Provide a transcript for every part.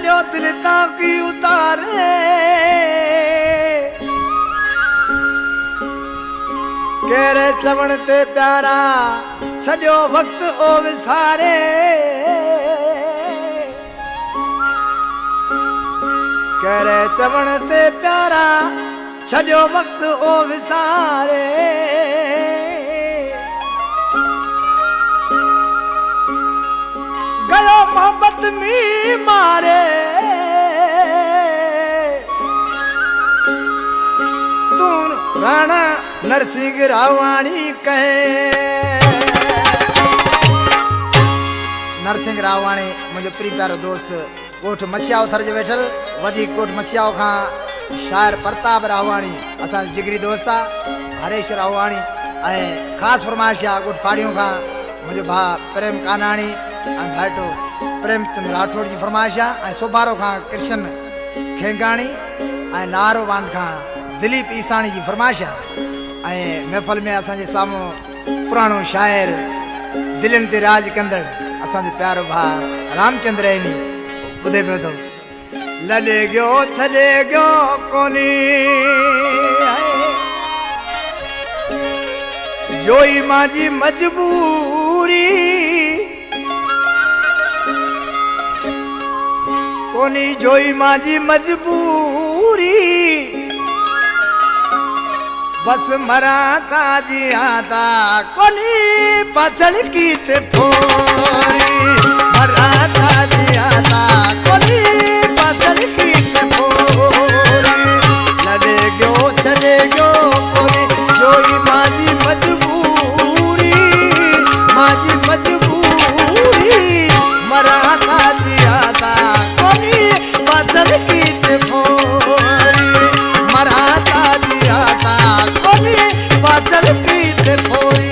छो दिल ताकी उतारे केरे चवण ते प्यारा छो वक्त ओ विसारे केरे चवण ते प्यारा छो वक्त ओ विसारे गयो मोहब्बत में मारे तू राणा नरसिंह रावाणी कहे नरसिंह रावाणी मुझे प्री प्यारो दोस्त कोठ मछियाओ थर जो वेठल वधी कोठ मछियाओ खां शायर प्रताप रावाणी असा जिगरी दोस्ता हरेश रावाणी खास फरमाइश आ कोठ पाड़ियों खां मुझे भा प्रेम कानाणी भाटो प्रेमचंद राठौड़ जी फरमाइश है सोबारो खां कृष्ण खेंगाणी नारो वान खां दिलीप ईसाणी जी फरमाइश है महफल में असांजे साम्हूं पुराणो शायर दिलनि ते राज कंदड़ असांजो प्यारो भा रामचंद्र आहिनि ॿुधे पियो थो लॾे गयो छॾे गयो कोनी जोई मांजी मजबूरी कोनी जोई मांजी मजबूरी बस मरा ताजी आता कोनी पछल की ते फोरी मरा ताजी आता कोनी पछल की ते फोरी लड़े गयो चले गयो कोनी जोई मांजी मजबूरी मरा ताजी आता पछल की ते फोरी मरा ताजी आता कोनी पछल की ते फोरी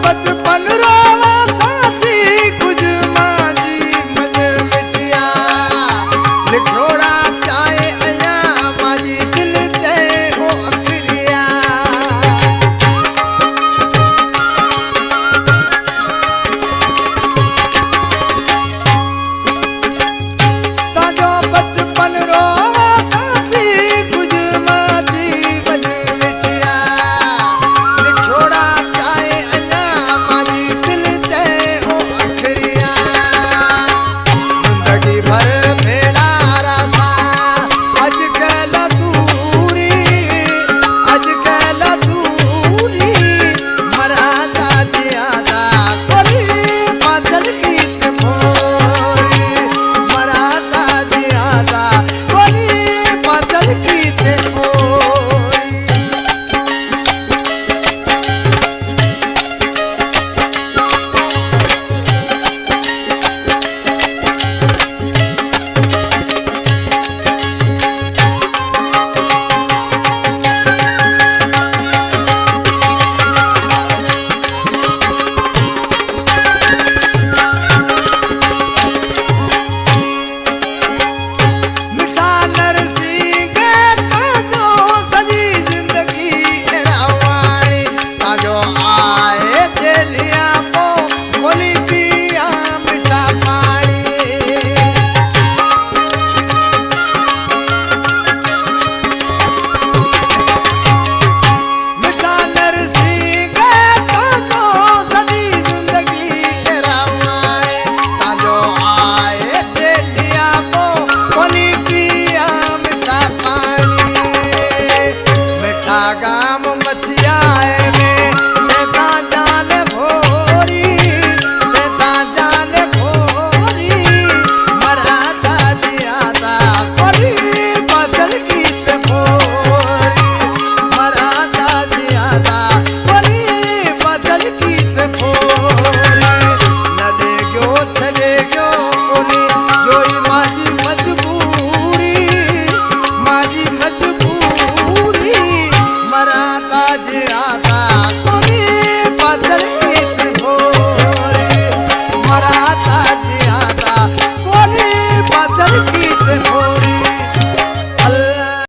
बचपन रोवा जियादा कोली पाचल की ते फोरी मराता जियादा कोली पाचल की ते फोरी गाम मचियाए में देता जान भोरी देता जान भोरी मराता जियादा कोली पाचल की ते फोरी मराता जियादा कोली पाचल की ते फोरी नडे गयो छडे गयो कोली जोई माजी मजबूरी माजी मजबूरी मराता जियादा कोली पाचल की ते फोरी मराता